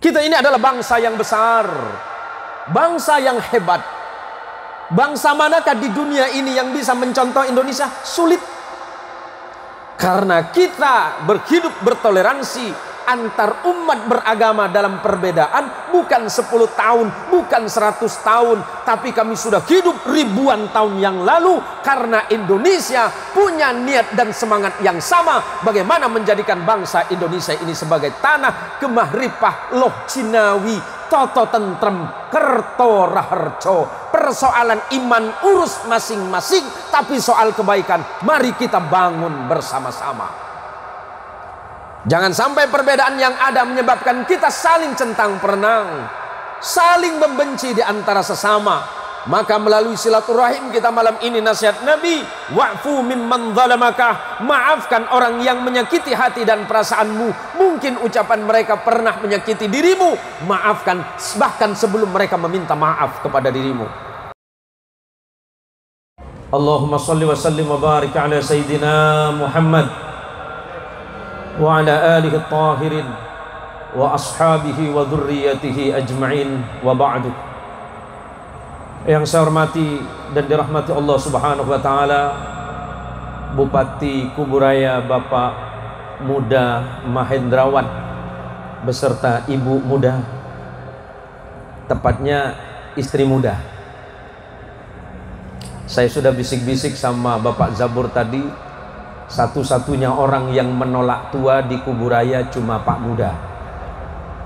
Kita ini adalah bangsa yang besar, bangsa yang hebat. Bangsa manakah di dunia ini yang bisa mencontoh Indonesia? Sulit. Karena kita berhidup bertoleransi antar umat beragama dalam perbedaan, bukan 10 tahun, bukan 100 tahun, tapi kami sudah hidup ribuan tahun yang lalu karena Indonesia punya niat dan semangat yang sama bagaimana menjadikan bangsa Indonesia ini sebagai tanah kemahripah loh Cinawi toto tentrem kerto raharjo. Persoalan iman urus masing-masing, tapi soal kebaikan mari kita bangun bersama-sama. Jangan sampai perbedaan yang ada menyebabkan kita saling centang perenang, saling membenci di antara sesama. Maka melalui silaturahim kita malam ini nasihat Nabi, wa'fu mimman zalamaka, maafkan orang yang menyakiti hati dan perasaanmu. Mungkin ucapan mereka pernah menyakiti dirimu, maafkan bahkan sebelum mereka meminta maaf kepada dirimu. Allahumma salli wa sallim wa barik ala sayyidina Muhammad wa ala alihi at-tahirin wa ashabihi wa dhurriyyatihi ajma'in, wa ba'du. Yang saya hormati dan dirahmati Allah Subhanahu wa taala, Bupati Kuburaya Bapak Muda Mahendrawan beserta Ibu Muda, tepatnya istri muda. Saya sudah bisik-bisik sama Bapak Zabur tadi, satu-satunya orang yang menolak tua di Kuburaya cuma Pak Muda.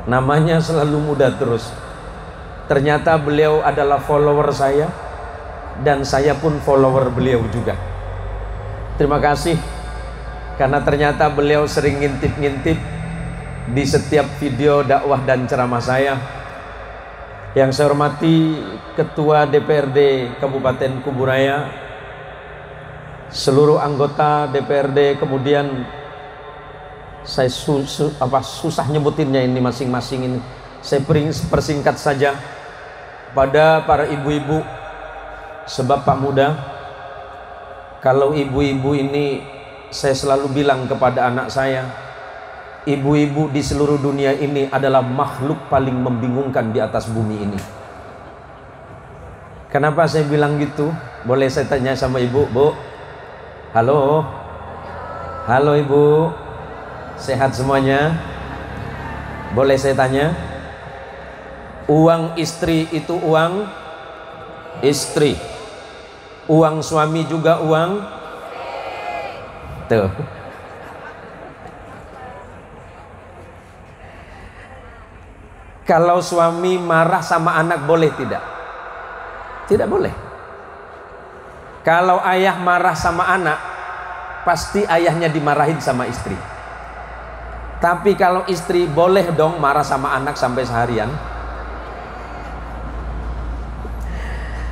Namanya selalu muda terus. Ternyata beliau adalah follower saya, dan saya pun follower beliau juga. Terima kasih, karena ternyata beliau sering ngintip-ngintip di setiap video dakwah dan ceramah saya. Yang saya hormati Ketua DPRD Kabupaten Kuburaya, seluruh anggota DPRD, kemudian saya susah nyebutinnya ini masing-masing ini. Saya persingkat saja pada para ibu-ibu, sebab Pak Muda, kalau ibu-ibu ini saya selalu bilang kepada anak saya, ibu-ibu di seluruh dunia ini adalah makhluk paling membingungkan di atas bumi ini. Kenapa saya bilang gitu? Boleh saya tanya sama ibu? Bu, halo, halo ibu, sehat semuanya? Boleh saya tanya? Uang istri itu uang istri, uang suami juga uang tuh. Kalau suami marah sama anak boleh tidak? Tidak boleh. Kalau ayah marah sama anak, pasti ayahnya dimarahin sama istri. Tapi kalau istri boleh dong marah sama anak sampai seharian.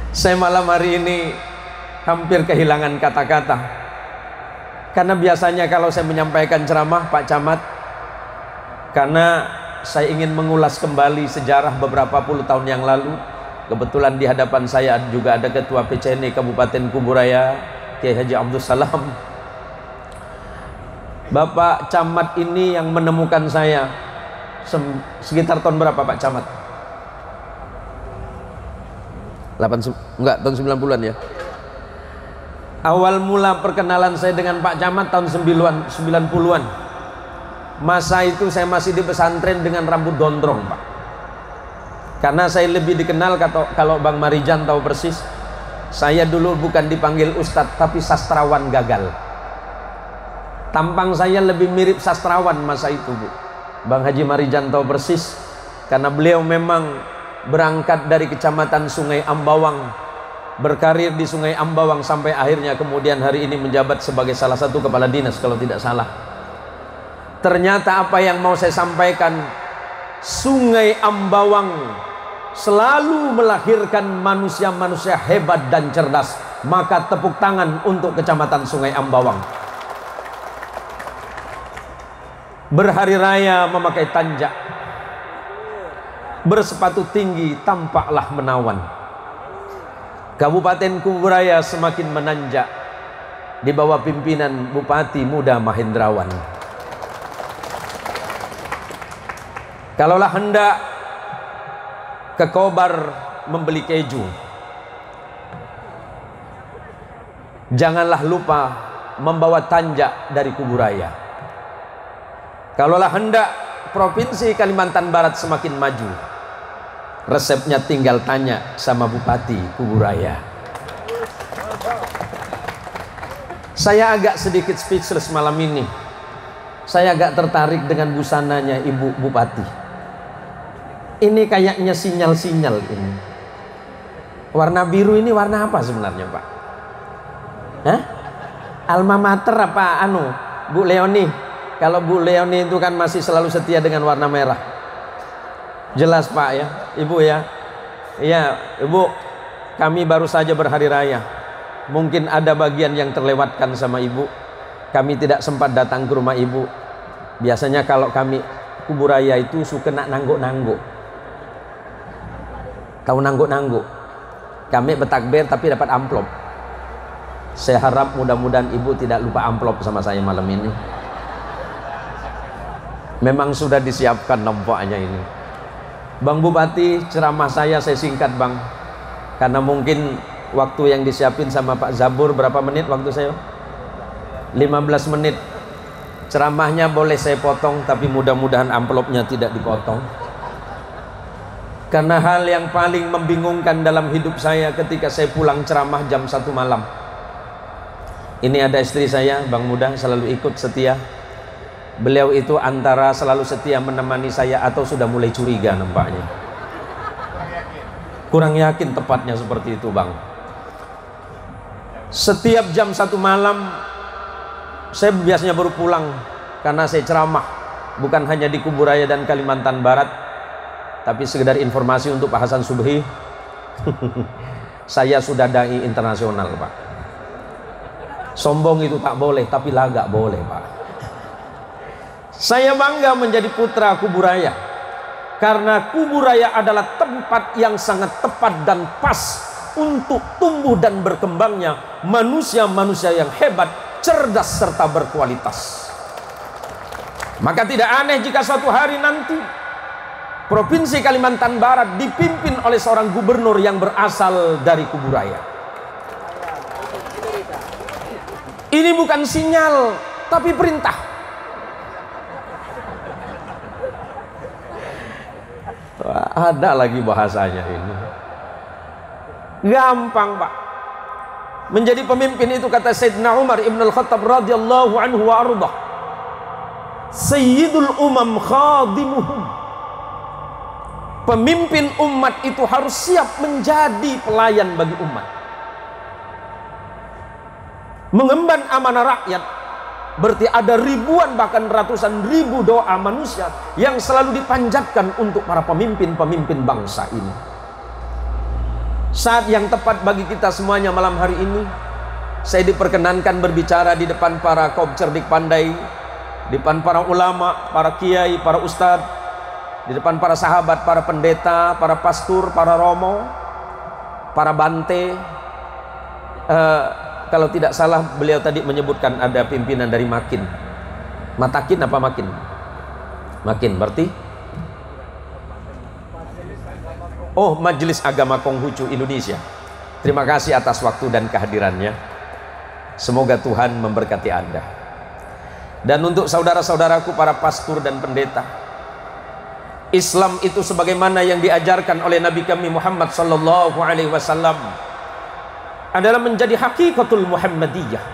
Saya malam hari ini hampir kehilangan kata-kata, karena biasanya kalau saya menyampaikan ceramah Pak Camat, karena saya ingin mengulas kembali sejarah beberapa puluh tahun yang lalu. Kebetulan di hadapan saya juga ada Ketua PCNI Kabupaten Kuburaya, Kiai Haji Abdul Salam. Bapak Camat ini yang menemukan saya sekitar tahun berapa Pak Camat? Tahun 90-an ya. Awal mula perkenalan saya dengan Pak Camat tahun 90-an. Masa itu saya masih di pesantren dengan rambut gondrong Pak. Karena saya lebih dikenal, kalau Bang Marijan tahu persis, saya dulu bukan dipanggil Ustadz tapi sastrawan gagal. Tampang saya lebih mirip sastrawan masa itu Bu. Bang Haji Marijan tahu persis, karena beliau memang berangkat dari kecamatan Sungai Ambawang, berkarir di Sungai Ambawang sampai akhirnya kemudian hari ini menjabat sebagai salah satu kepala dinas kalau tidak salah. Ternyata apa yang mau saya sampaikan, Sungai Ambawang selalu melahirkan manusia-manusia hebat dan cerdas. Maka tepuk tangan untuk kecamatan Sungai Ambawang. Berhari raya memakai tanjak, bersepatu tinggi tampaklah menawan. Kabupaten Kuburaya semakin menanjak di bawah pimpinan Bupati Muda Mahendrawan. Kalaulah hendak ke Kobar membeli keju, janganlah lupa membawa tanjak dari Kuburaya. Kalaulah hendak Provinsi Kalimantan Barat semakin maju, resepnya tinggal tanya sama Bupati Kuburaya. Saya agak sedikit speechless malam ini. Saya agak tertarik dengan busananya Ibu Bupati. Ini kayaknya sinyal-sinyal ini. Warna biru ini warna apa sebenarnya, Pak? Hah? Alma mater apa Bu Leoni? Kalau Bu Leoni itu kan masih selalu setia dengan warna merah. Jelas Pak ya, Ibu ya. Iya, Ibu, kami baru saja berhari raya. Mungkin ada bagian yang terlewatkan sama Ibu. Kami tidak sempat datang ke rumah Ibu. Biasanya kalau kami Kuburaya itu suka nangguk-nangguk. Tahu nangguk-nangguk? Kami bertakbir tapi dapat amplop. Saya harap mudah-mudahan Ibu tidak lupa amplop sama saya malam ini. Memang sudah disiapkan nampaknya ini. Bang Bupati, ceramah saya singkat Bang. Karena mungkin waktu yang disiapin sama Pak Zabur berapa menit waktu saya? 15 menit. Ceramahnya boleh saya potong, tapi mudah-mudahan amplopnya tidak dipotong. Karena hal yang paling membingungkan dalam hidup saya ketika saya pulang ceramah jam 1 malam. Ini ada istri saya, Bang Muda, selalu ikut setia. Beliau itu antara selalu setia menemani saya atau sudah mulai curiga nampaknya. Kurang yakin tepatnya seperti itu Bang. Setiap jam 1 malam saya biasanya baru pulang karena saya ceramah bukan hanya di Kuburaya dan Kalimantan Barat, tapi sekedar informasi untuk Pak Hasan Subhi. Saya sudah dai internasional Pak. Sombong itu tak boleh, tapi lagak boleh Pak. Saya bangga menjadi putra Kuburaya karena Kuburaya adalah tempat yang sangat tepat dan pas untuk tumbuh dan berkembangnya manusia-manusia yang hebat, cerdas serta berkualitas. Maka tidak aneh jika suatu hari nanti Provinsi Kalimantan Barat dipimpin oleh seorang gubernur yang berasal dari Kuburaya. Ini bukan sinyal, tapi perintah. Wah, ada lagi bahasanya ini. Gampang Pak. Menjadi pemimpin itu kata Sayyidina Umar ibn al-Khattab radhiyallahu anhu wa ardah. Sayyidul umam khadimuhum. Pemimpin umat itu harus siap menjadi pelayan bagi umat. Mengemban amanah rakyat berarti ada ribuan bahkan ratusan ribu doa manusia yang selalu dipanjatkan untuk para pemimpin-pemimpin bangsa ini. Saat yang tepat bagi kita semuanya malam hari ini, saya diperkenankan berbicara di depan para kaum cerdik pandai, di depan para ulama, para kiai, para ustadz, di depan para sahabat, para pendeta, para pastur, para romo, para bante. Kalau tidak salah beliau tadi menyebutkan ada pimpinan dari Makin. Matakin apa Makin? Makin berarti? Oh, Majelis Agama Konghucu Indonesia. Terima kasih atas waktu dan kehadirannya. Semoga Tuhan memberkati Anda. Dan untuk saudara-saudaraku para pastur dan pendeta, Islam itu sebagaimana yang diajarkan oleh Nabi kami Muhammad sallallahu alaihi wasallam adalah menjadi hakikatul Muhammadiyah.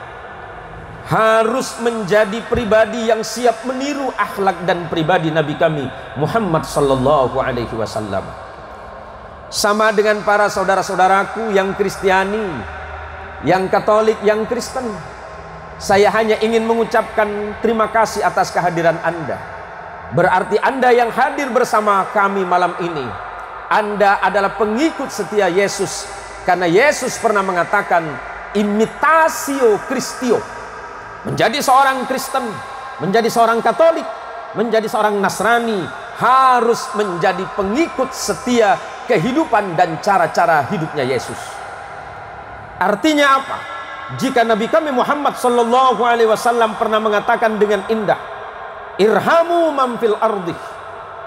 Harus menjadi pribadi yang siap meniru akhlak dan pribadi Nabi kami Muhammad sallallahu alaihi wasallam. Sama dengan para saudara-saudaraku yang Kristiani, yang Katolik, yang Kristen. Saya hanya ingin mengucapkan terima kasih atas kehadiran Anda. Berarti Anda yang hadir bersama kami malam ini, Anda adalah pengikut setia Yesus. Karena Yesus pernah mengatakan imitatio Christio. Menjadi seorang Kristen, menjadi seorang Katolik, menjadi seorang Nasrani, harus menjadi pengikut setia kehidupan dan cara-cara hidupnya Yesus. Artinya apa? Jika Nabi kami Muhammad sallallahu alaihi wasallam pernah mengatakan dengan indah, irhamu man fil ardi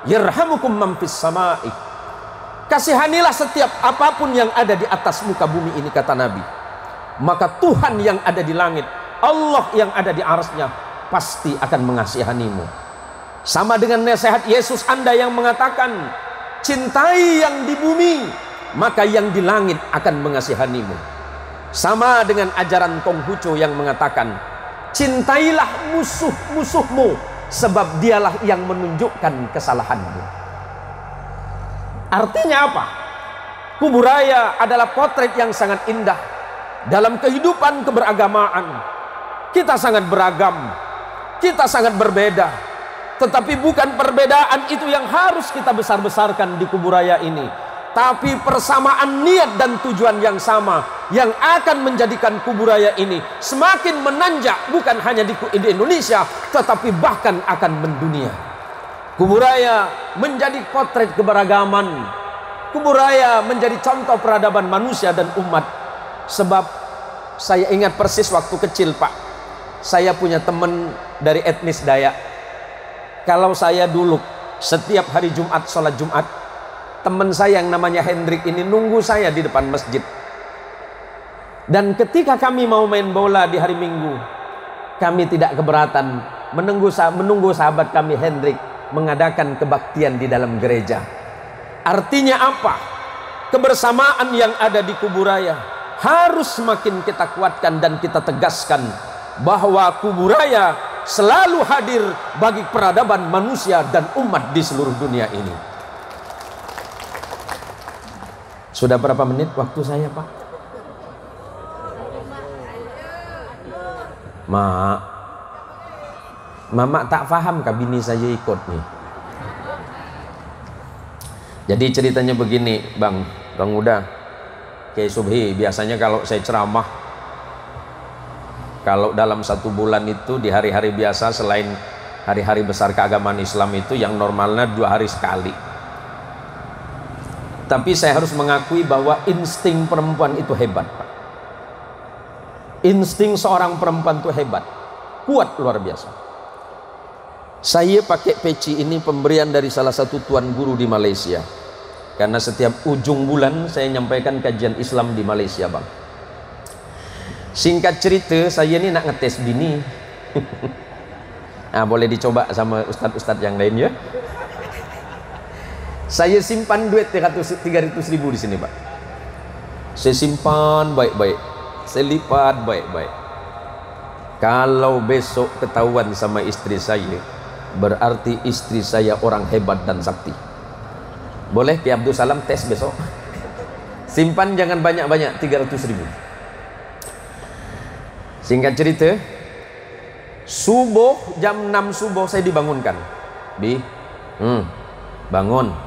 yarhamukum man fis samai. Kasihanilah setiap apapun yang ada di atas muka bumi ini, kata Nabi. Maka Tuhan yang ada di langit, Allah yang ada di arsy-Nya, pasti akan mengasihanimu. Sama dengan nasihat Yesus Anda yang mengatakan, cintai yang di bumi, maka yang di langit akan mengasihanimu. Sama dengan ajaran Konghucu yang mengatakan, cintailah musuh-musuhmu, sebab dialah yang menunjukkan kesalahanmu. Artinya apa? Kuburaya adalah potret yang sangat indah dalam kehidupan keberagamaan. Kita sangat beragam, kita sangat berbeda, tetapi bukan perbedaan itu yang harus kita besar-besarkan di kuburaya ini, tapi persamaan niat dan tujuan yang sama yang akan menjadikan kuburaya ini semakin menanjak, bukan hanya di Indonesia, tetapi bahkan akan mendunia. Kuburaya menjadi potret keberagaman. Kuburaya menjadi contoh peradaban manusia dan umat. Sebab saya ingat persis waktu kecil, Pak, saya punya teman dari etnis Dayak. Kalau saya dulu setiap hari Jumat sholat Jumat, teman saya yang namanya Hendrik ini nunggu saya di depan masjid. Dan ketika kami mau main bola di hari Minggu, kami tidak keberatan menunggu sahabat kami Hendrik mengadakan kebaktian di dalam gereja. Artinya apa? Kebersamaan yang ada di kuburaya harus semakin kita kuatkan dan kita tegaskan bahwa kuburaya selalu hadir bagi peradaban manusia dan umat di seluruh dunia ini. Sudah berapa menit waktu saya, Pak? Mama tak paham kah bini saya ikut nih. Jadi ceritanya begini, Bang Uda, Kiai Subhi, biasanya kalau saya ceramah, kalau dalam 1 bulan itu di hari-hari biasa selain hari-hari besar keagamaan Islam itu yang normalnya 2 hari sekali. Tapi saya harus mengakui bahwa insting perempuan itu hebat, Pak. Insting seorang perempuan itu hebat, kuat luar biasa. Saya pakai peci ini pemberian dari salah satu tuan guru di Malaysia. Karena setiap ujung bulan saya nyampaikan kajian Islam di Malaysia, Bang. Singkat cerita, saya ini nak ngetes bini. Nah, boleh dicoba sama ustadz-ustadz yang lain ya. Saya simpan duit 300 ribu di sini, Pak. Saya simpan baik-baik, saya lipat baik-baik. Kalau besok ketahuan sama istri saya, berarti istri saya orang hebat dan sakti. Boleh Ki Abdul Salam tes besok. Simpan jangan banyak-banyak, 300 ribu. Singkat cerita, subuh jam 6 subuh saya dibangunkan. Bangun.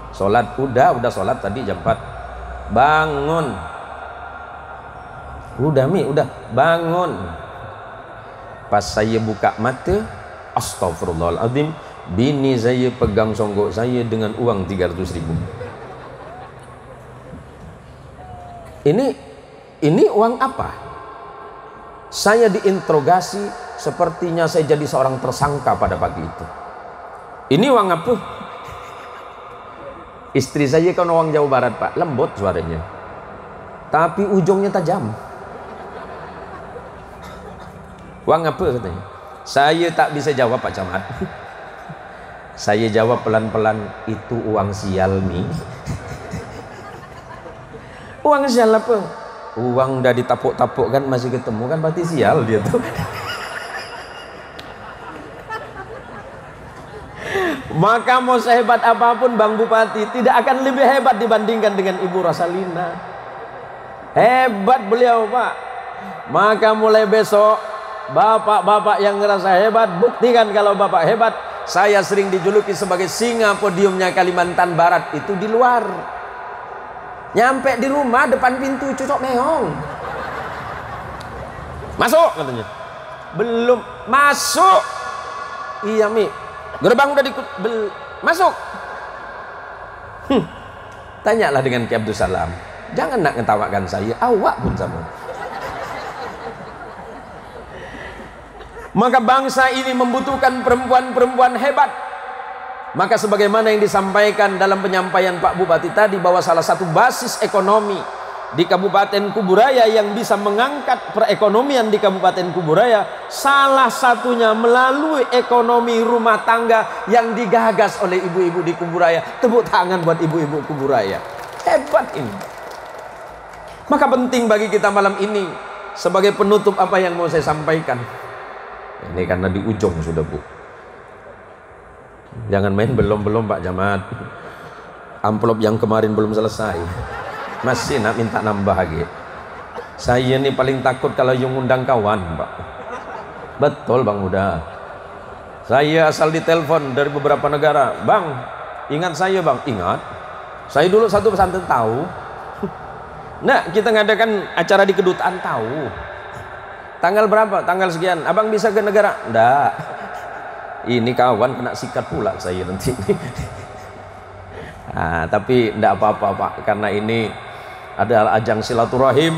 Sholat, udah sholat tadi jam 4. Bangun. Udah bangun. Pas saya buka mata, astagfirullahaladzim, bini saya pegang songgok saya dengan uang 300 ribu. Ini uang apa? Saya diinterogasi, sepertinya saya jadi seorang tersangka pada pagi itu. Ini uang apa? Istri saya kan orang Jawa Barat, Pak, lembut suaranya, tapi ujungnya tajam. Uang apa katanya? Saya tak bisa jawab, Pak Camat. Saya jawab pelan-pelan, itu uang sial Mi. Uang sial apa? Uang udah ditapuk-tapuk kan masih ketemu kan, berarti sial dia tuh. Maka mau sehebat apapun Bang Bupati, tidak akan lebih hebat dibandingkan dengan Ibu Rosalina. Hebat beliau, Pak. Maka mulai besok, bapak-bapak yang ngerasa hebat, buktikan kalau bapak hebat. Saya sering dijuluki sebagai singa podiumnya Kalimantan Barat itu di luar. Nyampe di rumah depan pintu cucok meong. Masuk katanya. Belum masuk. Iya Mi. Gerbang udah masuk. Tanyalah dengan Ki Abdul Salam. Jangan nak ngetawakan saya, awak pun sama. Maka bangsa ini membutuhkan perempuan-perempuan hebat. Maka sebagaimana yang disampaikan dalam penyampaian Pak Bupati tadi, bahwa salah satu basis ekonomi di Kabupaten Kuburaya yang bisa mengangkat perekonomian di Kabupaten Kuburaya, salah satunya melalui ekonomi rumah tangga yang digagas oleh ibu-ibu di Kuburaya. Tepuk tangan buat ibu-ibu Kuburaya. Hebat ini. Maka penting bagi kita malam ini, sebagai penutup apa yang mau saya sampaikan. Ini karena di ujung sudah, Bu. Jangan main belum Pak Camat. Amplop yang kemarin belum selesai. Masih nak minta nambah lagi. Saya ini paling takut kalau yang undang kawan, Pak. Betul Bang Uda. Saya asal ditelepon dari beberapa negara. Bang, ingat saya Bang? Ingat. Saya dulu satu pesantren tahu. Nah, kita ngadakan acara di kedutaan tahu. Tanggal berapa? Tanggal sekian. Abang bisa ke negara? Enggak. Ini kawan kena sikat pula saya nanti. Nah, tapi enggak apa-apa Pak, karena ini adalah ajang silaturahim.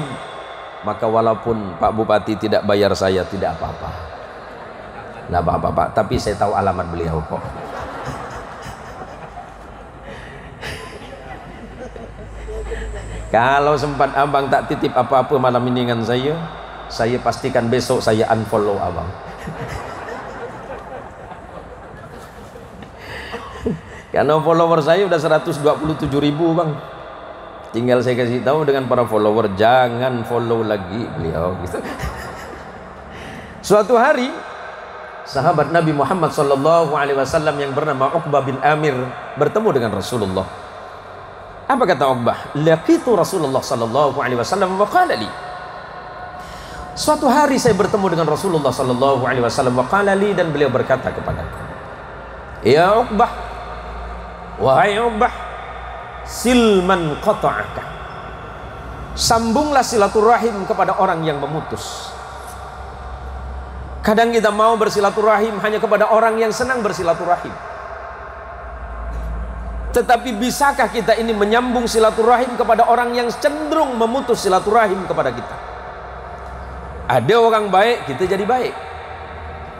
Maka walaupun Pak Bupati tidak bayar saya, tidak apa-apa. Enggak apa-apa Pak, tapi saya tahu alamat beliau kok. Kalau sempat abang tak titip apa-apa malam ini dengan saya pastikan besok saya unfollow abang. Karena follower saya udah 127.000 Bang. Tinggal saya kasih tahu dengan para follower, jangan follow lagi beliau gitu. Suatu hari sahabat Nabi Muhammad SAW yang bernama Uqbah bin Amir bertemu dengan Rasulullah. Apa kata Uqbah? Laqitu Rasulullah SAW wa qala li. Suatu hari saya bertemu dengan Rasulullah SAW wa qala li, dan beliau berkata kepadaku, ya Uqbah, wahai Uqbah, silman qata'aka, sambunglah silaturahim kepada orang yang memutus. Kadang kita mau bersilaturahim hanya kepada orang yang senang bersilaturahim. Tetapi bisakah kita ini menyambung silaturahim kepada orang yang cenderung memutus silaturahim kepada kita? Ada orang baik, kita jadi baik.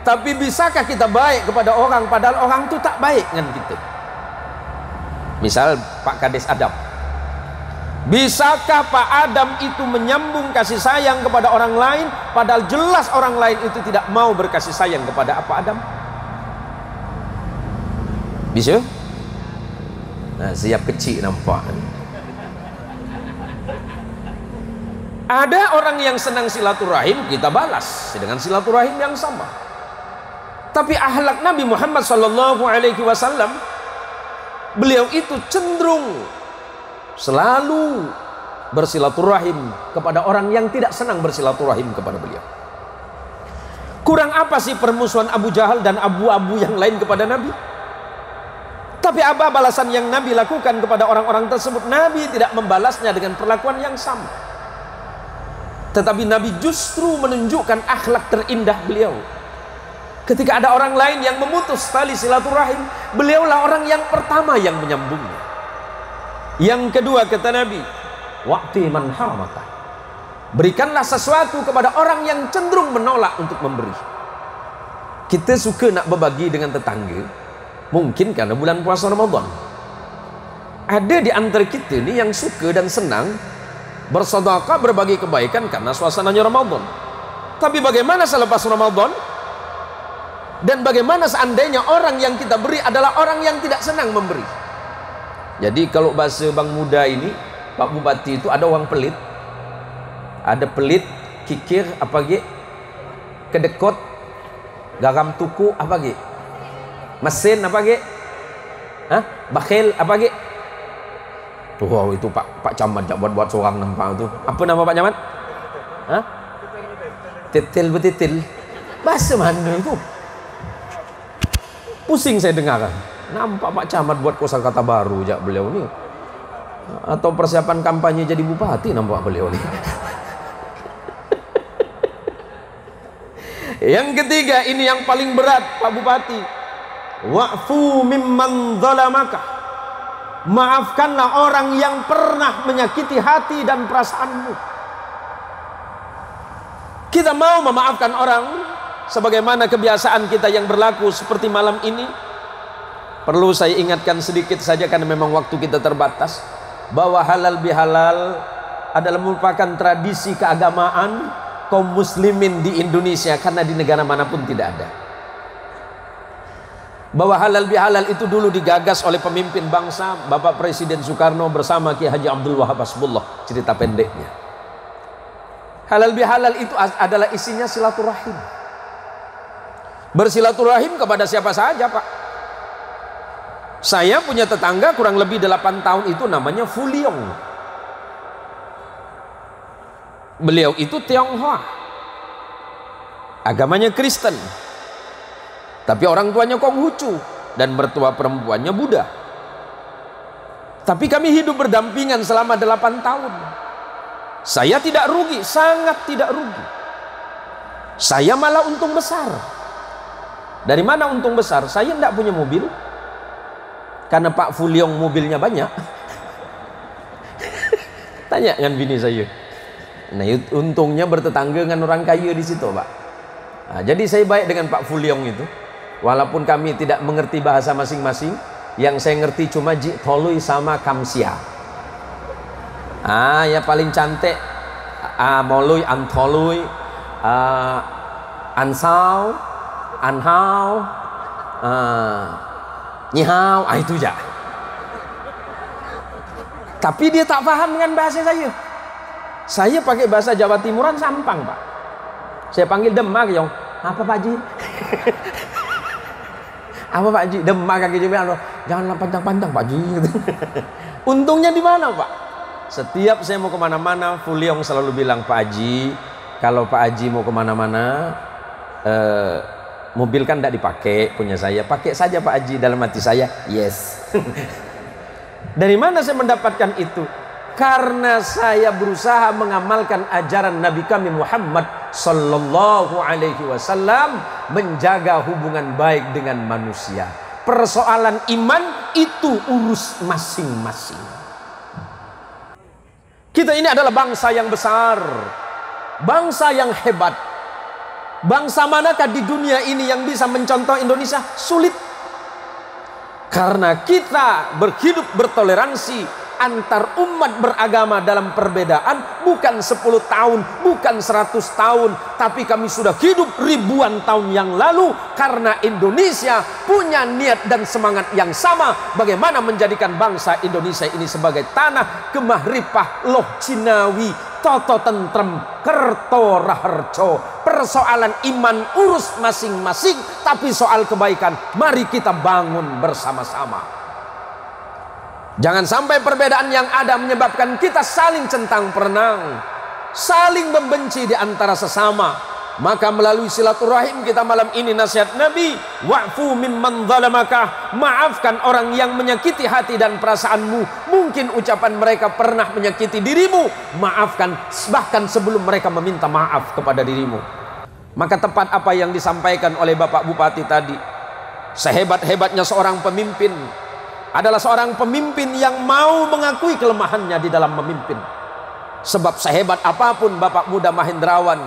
Tapi bisakah kita baik kepada orang padahal orang itu tak baik dengan kita? Misal Pak Kades Adam. Bisakah Pak Adam itu menyambung kasih sayang kepada orang lain padahal jelas orang lain itu tidak mau berkasih sayang kepada Pak Adam? Bisa? Nah, siap kecil nampak. Ada orang yang senang silaturahim, kita balas dengan silaturahim yang sama. Tapi akhlak Nabi Muhammad SAW, beliau itu cenderung selalu bersilaturahim kepada orang yang tidak senang bersilaturahim kepada beliau. Kurang apa sih permusuhan Abu Jahal dan abu-abu yang lain kepada Nabi? Tapi apa balasan yang Nabi lakukan kepada orang-orang tersebut? Nabi tidak membalasnya dengan perlakuan yang sama. Tetapi Nabi justru menunjukkan akhlak terindah beliau. Ketika ada orang lain yang memutus tali silaturahim, beliaulah orang yang pertama yang menyambungnya. Yang kedua kata Nabi, wa'ti man haramaka, berikanlah sesuatu kepada orang yang cenderung menolak untuk memberi. Kita suka nak berbagi dengan tetangga, mungkin karena bulan puasa Ramadan. Ada di antara kita ni yang suka dan senang bersedekah, berbagi kebaikan karena suasananya Ramadan. Tapi bagaimana selepas Ramadan? Dan bagaimana seandainya orang yang kita beri adalah orang yang tidak senang memberi? Jadi kalau bahasa Bang Muda ini, Pak Bupati itu ada orang pelit. Ada pelit, kikir, apa ge? Kedekot, garam tuku, apa ge? Mesin, apa ge? Hah? Bakhil, apa ge? Wow, itu Pak Camat jak buat seorang nampak tu. Apa nama Pak Camat? Hah? Titil betitil. Bahasa mana itu? Pusing saya dengar. Nampak Pak Camat buat kosakata baru jak beliau ni. Atau persiapan kampanye jadi bupati nampak beliau ni. Yang ketiga, ini yang paling berat Pak Bupati. Wa'fu mimman zalamaka, maafkanlah orang yang pernah menyakiti hati dan perasaanmu. Kita mau memaafkan orang sebagaimana kebiasaan kita yang berlaku seperti malam ini. Perlu saya ingatkan sedikit saja karena memang waktu kita terbatas, bahwa halal bihalal adalah merupakan tradisi keagamaan kaum muslimin di Indonesia, karena di negara manapun tidak ada. Bahwa halal bihalal itu dulu digagas oleh pemimpin bangsa Bapak Presiden Soekarno bersama Ki Haji Abdul Wahab Hasbullah, cerita pendeknya. Halal bihalal itu adalah isinya silaturahim. Bersilaturahim kepada siapa saja, Pak. Saya punya tetangga kurang lebih 8 tahun itu namanya Fuliong. Beliau itu Tionghoa, agamanya Kristen, tapi orang tuanya Konghucu dan mertua perempuannya Buddha. Tapi kami hidup berdampingan selama 8 tahun. Saya tidak rugi, sangat tidak rugi. Saya malah untung besar. Dari mana untung besar? Saya tidak punya mobil, karena Pak Fuliong mobilnya banyak. Tanya dengan bini saya. Nah, untungnya bertetangga dengan orang kaya di situ, Pak. Nah, jadi saya baik dengan Pak Fuliong itu. Walaupun kami tidak mengerti bahasa masing-masing, yang saya ngerti cuma Ji Tolui sama Kamsia. Ya paling cantik Molui, Antolui, Ansau, Anhau, Nyihau, itu aja. Tapi dia tak paham dengan bahasa saya. Saya pakai bahasa Jawa Timuran sampang, Pak. Saya panggil Demak, Yong. Apa Pak Ji? Apa Pak Ji? Demak kaki juga. Janganlah pantang-pantang Pak Ji. Untungnya di mana, Pak? Setiap saya mau kemana-mana, Fuliong selalu bilang, Pak Haji, kalau Pak Haji mau kemana-mana, mobil kan tidak dipakai punya saya, pakai saja Pak Haji. Dalam hati saya, yes. Dari mana saya mendapatkan itu? Karena saya berusaha mengamalkan ajaran Nabi kami Muhammad Sallallahu Alaihi Wasallam, menjaga hubungan baik dengan manusia. Persoalan iman itu urus masing-masing. Kita ini adalah bangsa yang besar, bangsa yang hebat. Bangsa manakah di dunia ini yang bisa mencontoh Indonesia? Sulit. Karena kita berhidup bertoleransi antar umat beragama dalam perbedaan, bukan 10 tahun, bukan 100 tahun, tapi kami sudah hidup ribuan tahun yang lalu karena Indonesia punya niat dan semangat yang sama bagaimana menjadikan bangsa Indonesia ini sebagai tanah kemahripah loh Cinawi, toto tentrem, kerto raharjo. Persoalan iman urus masing-masing, tapi soal kebaikan mari kita bangun bersama-sama. Jangan sampai perbedaan yang ada menyebabkan kita saling centang perenang, saling membenci di antara sesama. Maka melalui silaturahim kita malam ini nasihat Nabi, wa'fu mimman zalamaka, maafkan orang yang menyakiti hati dan perasaanmu. Mungkin ucapan mereka pernah menyakiti dirimu, maafkan bahkan sebelum mereka meminta maaf kepada dirimu. Maka tepat apa yang disampaikan oleh Bapak Bupati tadi, sehebat-hebatnya seorang pemimpin adalah seorang pemimpin yang mau mengakui kelemahannya di dalam memimpin. Sebab sehebat apapun Bapak Muda Mahendrawan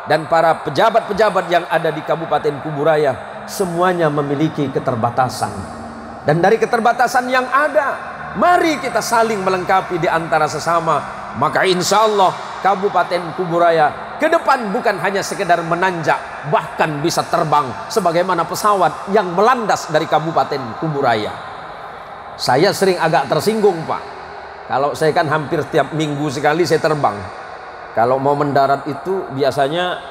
dan para pejabat-pejabat yang ada di Kabupaten Kuburaya, semuanya memiliki keterbatasan. Dan dari keterbatasan yang ada, mari kita saling melengkapi di antara sesama. Maka insya Allah Kabupaten Kuburaya ke depan bukan hanya sekedar menanjak, bahkan bisa terbang sebagaimana pesawat yang melandas dari Kabupaten Kuburaya. Saya sering agak tersinggung, Pak. Kalau saya kan hampir tiap minggu sekali saya terbang. Kalau mau mendarat itu biasanya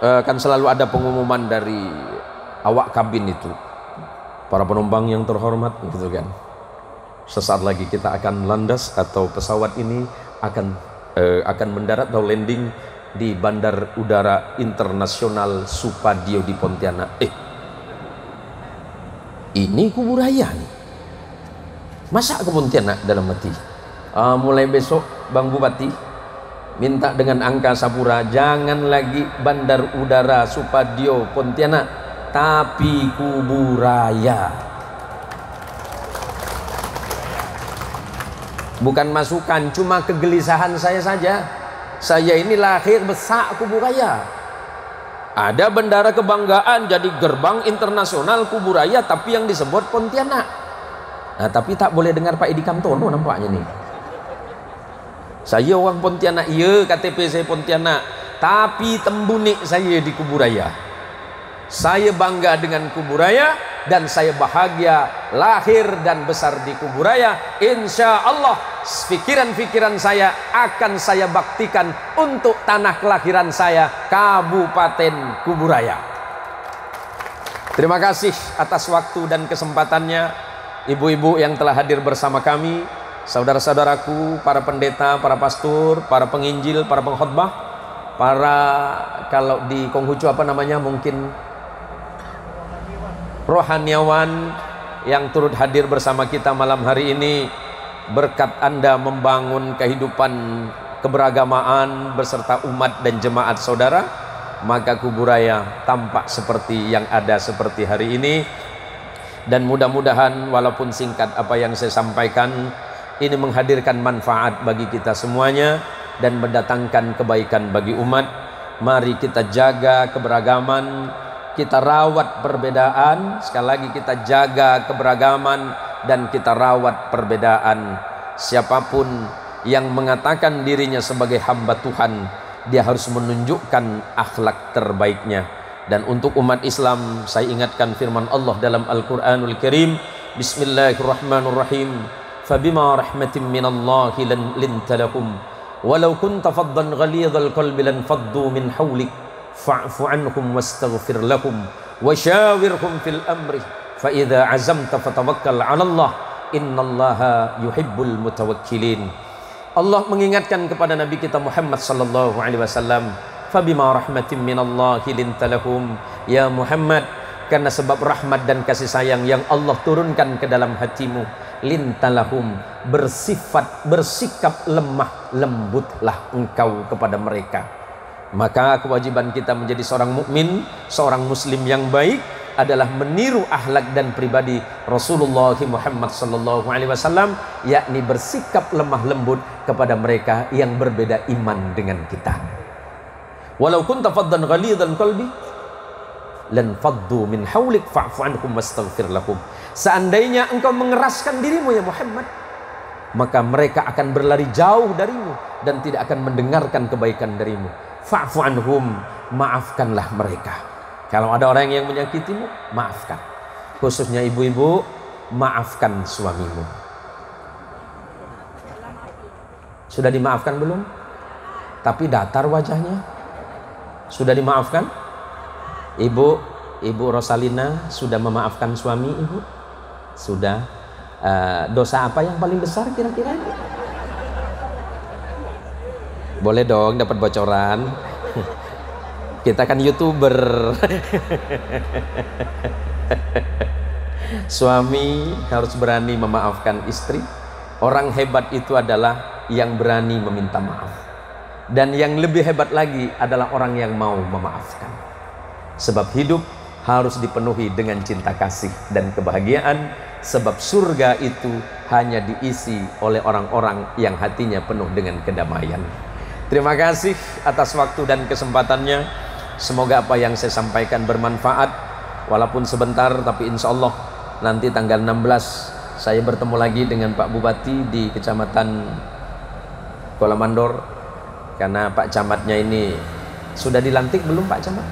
kan selalu ada pengumuman dari awak kabin itu, para penumpang yang terhormat, gitu kan. Sesaat lagi kita akan landas atau pesawat ini akan mendarat atau landing di Bandar Udara Internasional Supadio di Pontianak. Ini Kuburaya nih. Masa ke Pontianak dalam hati? Mulai besok Bang Bupati minta dengan Angkasa Pura, jangan lagi Bandar Udara Supadio Pontianak, tapi Kuburaya. Bukan masukan, cuma kegelisahan saya saja. Saya ini lahir besar Kuburaya. Ada bendera kebanggaan jadi gerbang internasional Kuburaya, tapi yang disebut Pontianak. Nah, tapi tak boleh dengar Pak Edi Kamtono nampaknya nih. Saya orang Pontianak, iya KTP saya Pontianak, tapi tembunik saya di Kuburaya. Saya bangga dengan Kuburaya dan saya bahagia lahir dan besar di Kuburaya. Insya Allah pikiran-pikiran saya akan saya baktikan untuk tanah kelahiran saya, Kabupaten Kuburaya. Terima kasih atas waktu dan kesempatannya, ibu-ibu yang telah hadir bersama kami, saudara-saudaraku, para pendeta, para pastor, para penginjil, para pengkhotbah, para, kalau di Konghucu apa namanya, mungkin rohaniawan yang turut hadir bersama kita malam hari ini. Berkat Anda membangun kehidupan keberagamaan beserta umat dan jemaat saudara, maka Kuburaya tampak seperti yang ada seperti hari ini. Dan mudah-mudahan walaupun singkat apa yang saya sampaikan ini menghadirkan manfaat bagi kita semuanya dan mendatangkan kebaikan bagi umat. Mari kita jaga keberagaman, kita rawat perbedaan. Sekali lagi, kita jaga keberagaman dan kita rawat perbedaan. Siapapun yang mengatakan dirinya sebagai hamba Tuhan, dia harus menunjukkan akhlak terbaiknya. Dan untuk umat Islam, saya ingatkan firman Allah dalam Al-Quranul Karim, Bismillahirrahmanirrahim, fabima rahmatin minallahi linta lahum walau kunta faddan ghalidhal qalbi lanfaddu min hawlik fa'fu anhum wastaghfir lahum washawirhum fil amri fa idza azamta fatawakkal 'ala Allah innallaha yuhibbul mutawakkilin. Allah mengingatkan kepada Nabi kita Muhammad sallallahu alaihi wasallam, fabima rahmatin minallahi linta lahum, ya Muhammad, karena sebab rahmat dan kasih sayang yang Allah turunkan ke dalam hatimu, lintalahum, bersikap lemah lembutlah engkau kepada mereka. Maka kewajiban kita menjadi seorang mukmin, seorang muslim yang baik adalah meniru akhlak dan pribadi Rasulullah Muhammad sallallahu alaihi wasallam, yakni bersikap lemah lembut kepada mereka yang berbeda iman dengan kita. Walau kunta faddan ghalidhal qalbi lan faddu min haulik fa'fu anhum wastaghfir lahum. Seandainya engkau mengeraskan dirimu ya Muhammad, maka mereka akan berlari jauh darimu dan tidak akan mendengarkan kebaikan darimu. Fa'fu anhum, maafkanlah mereka. Kalau ada orang yang menyakitimu, maafkan. Khususnya ibu-ibu, maafkan suamimu. Sudah dimaafkan belum? Tapi datar wajahnya. Sudah dimaafkan? Ibu Rosalina sudah memaafkan suami ibu? Sudah. Dosa apa yang paling besar kira-kira? Boleh dong dapat bocoran. Kita kan YouTuber. Suami harus berani memaafkan istri. Orang hebat itu adalah yang berani meminta maaf. Dan yang lebih hebat lagi adalah orang yang mau memaafkan. Sebab hidup harus dipenuhi dengan cinta kasih dan kebahagiaan. Sebab surga itu hanya diisi oleh orang-orang yang hatinya penuh dengan kedamaian. Terima kasih atas waktu dan kesempatannya. Semoga apa yang saya sampaikan bermanfaat. Walaupun sebentar, tapi insya Allah nanti tanggal 16 saya bertemu lagi dengan Pak Bupati di Kecamatan Kuala Mandor. Karena Pak Camatnya ini sudah dilantik belum Pak Camat?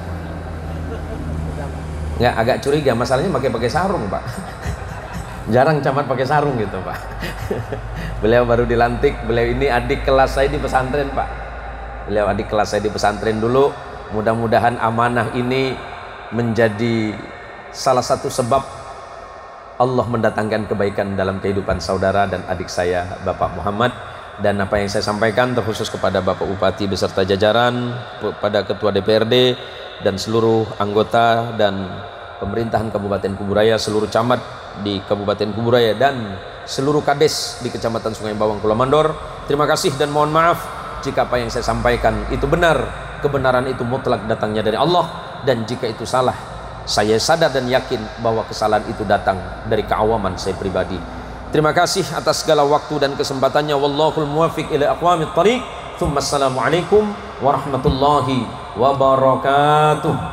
Nggak, agak curiga, masalahnya pakai sarung Pak. Jarang camat pakai sarung gitu Pak. Beliau baru dilantik, beliau ini adik kelas saya di pesantren Pak. Beliau adik kelas saya di pesantren dulu. Mudah-mudahan amanah ini menjadi salah satu sebab Allah mendatangkan kebaikan dalam kehidupan saudara dan adik saya Bapak Muhammad. Dan apa yang saya sampaikan terkhusus kepada Bapak Bupati beserta jajaran, pada Ketua DPRD dan seluruh anggota dan pemerintahan Kabupaten Kuburaya, seluruh camat di Kabupaten Kuburaya dan seluruh kades di Kecamatan Sungai Bawang Kuala Mandor. Terima kasih dan mohon maaf jika apa yang saya sampaikan itu benar. Kebenaran itu mutlak datangnya dari Allah, dan jika itu salah, saya sadar dan yakin bahwa kesalahan itu datang dari keawaman saya pribadi. Terima kasih atas segala waktu dan kesempatannya. Wallahul muwaffiq ila aqwamit thariq. Assalamualaikum warahmatullahi wabarakatuh.